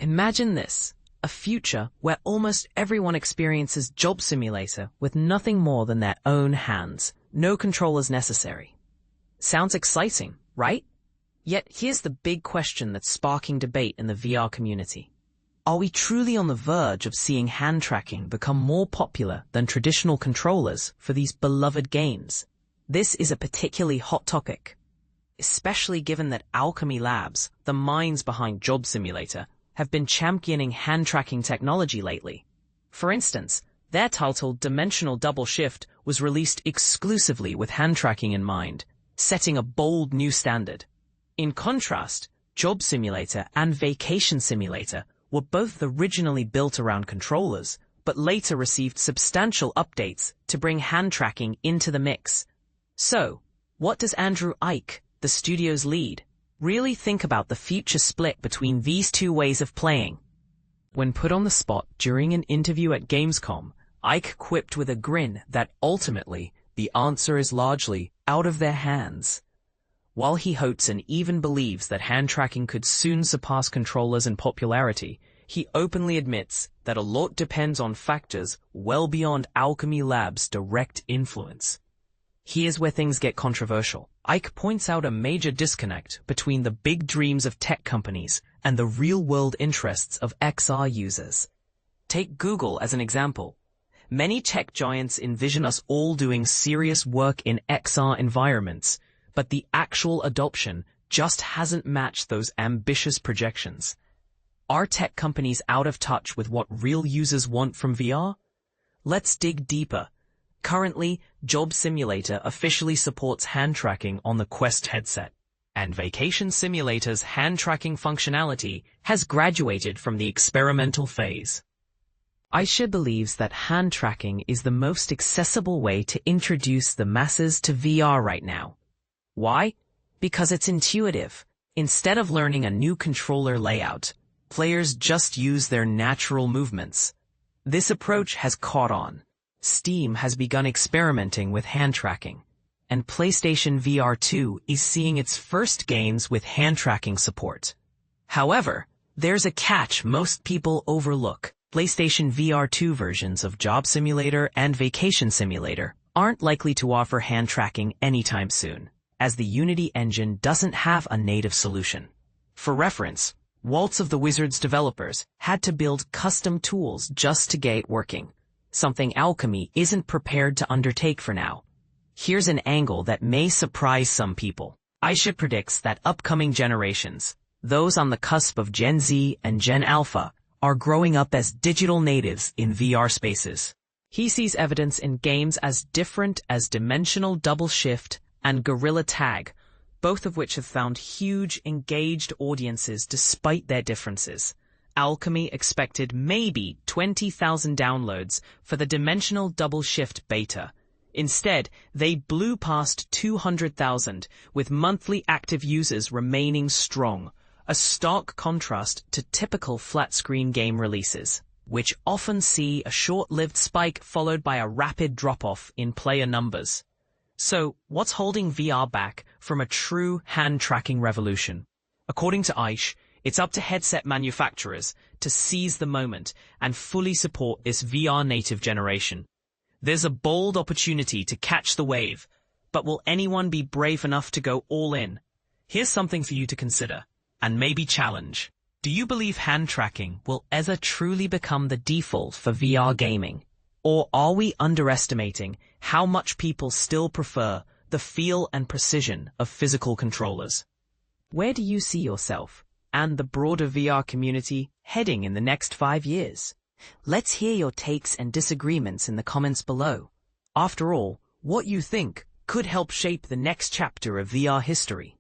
Imagine this, a future where almost everyone experiences Job Simulator with nothing more than their own hands, no controllers necessary. Sounds exciting, right? Yet here's the big question that's sparking debate in the VR community. Are we truly on the verge of seeing hand tracking become more popular than traditional controllers for these beloved games? This is a particularly hot topic, especially given that Owlchemy Labs, the minds behind Job Simulator, have been championing hand tracking technology lately. For instance, their title Dimensional Double Shift was released exclusively with hand tracking in mind, setting a bold new standard. In contrast, Job Simulator and Vacation Simulator were both originally built around controllers, but later received substantial updates to bring hand tracking into the mix. So, what does Andrew Eiche, the studio's lead, really think about the future split between these two ways of playing? When put on the spot during an interview at Gamescom, Eiche quipped with a grin that ultimately the answer is largely out of their hands. While he hopes and even believes that hand tracking could soon surpass controllers in popularity, he openly admits that a lot depends on factors well beyond Owlchemy Labs' direct influence. Here's where things get controversial. Eiche points out a major disconnect between the big dreams of tech companies and the real-world interests of XR users. Take Google as an example. Many tech giants envision us all doing serious work in XR environments, but the actual adoption just hasn't matched those ambitious projections. Are tech companies out of touch with what real users want from VR? Let's dig deeper. Currently, Job Simulator officially supports hand tracking on the Quest headset, and Vacation Simulator's hand tracking functionality has graduated from the experimental phase. Eiche believes that hand tracking is the most accessible way to introduce the masses to VR right now. Why? Because it's intuitive. Instead of learning a new controller layout, players just use their natural movements. This approach has caught on. Steam has begun experimenting with hand tracking, and PlayStation VR 2 is seeing its first games with hand tracking support. However, there's a catch most people overlook. PlayStation VR 2 versions of Job Simulator and Vacation Simulator aren't likely to offer hand tracking anytime soon, as the Unity engine doesn't have a native solution. For reference, Waltz of the Wizards developers had to build custom tools just to get it working, something Owlchemy isn't prepared to undertake for now. Here's an angle that may surprise some people. Eiche predicts that upcoming generations, those on the cusp of Gen Z and Gen Alpha, are growing up as digital natives in VR spaces. He sees evidence in games as different as Dimensional Double Shift and Gorilla Tag, both of which have found huge, engaged audiences despite their differences. Owlchemy expected maybe 20,000 downloads for the Dimensional Double Shift beta. Instead, they blew past 200,000, with monthly active users remaining strong, a stark contrast to typical flat-screen game releases, which often see a short-lived spike followed by a rapid drop-off in player numbers. So, what's holding VR back from a true hand-tracking revolution? According to Eiche, it's up to headset manufacturers to seize the moment and fully support this VR-native generation. There's a bold opportunity to catch the wave, but will anyone be brave enough to go all in? Here's something for you to consider, and maybe challenge. Do you believe hand tracking will ever truly become the default for VR gaming? Or are we underestimating how much people still prefer the feel and precision of physical controllers? Where do you see yourself and the broader VR community heading in the next 5 years? Let's hear your takes and disagreements in the comments below. After all, what you think could help shape the next chapter of VR history.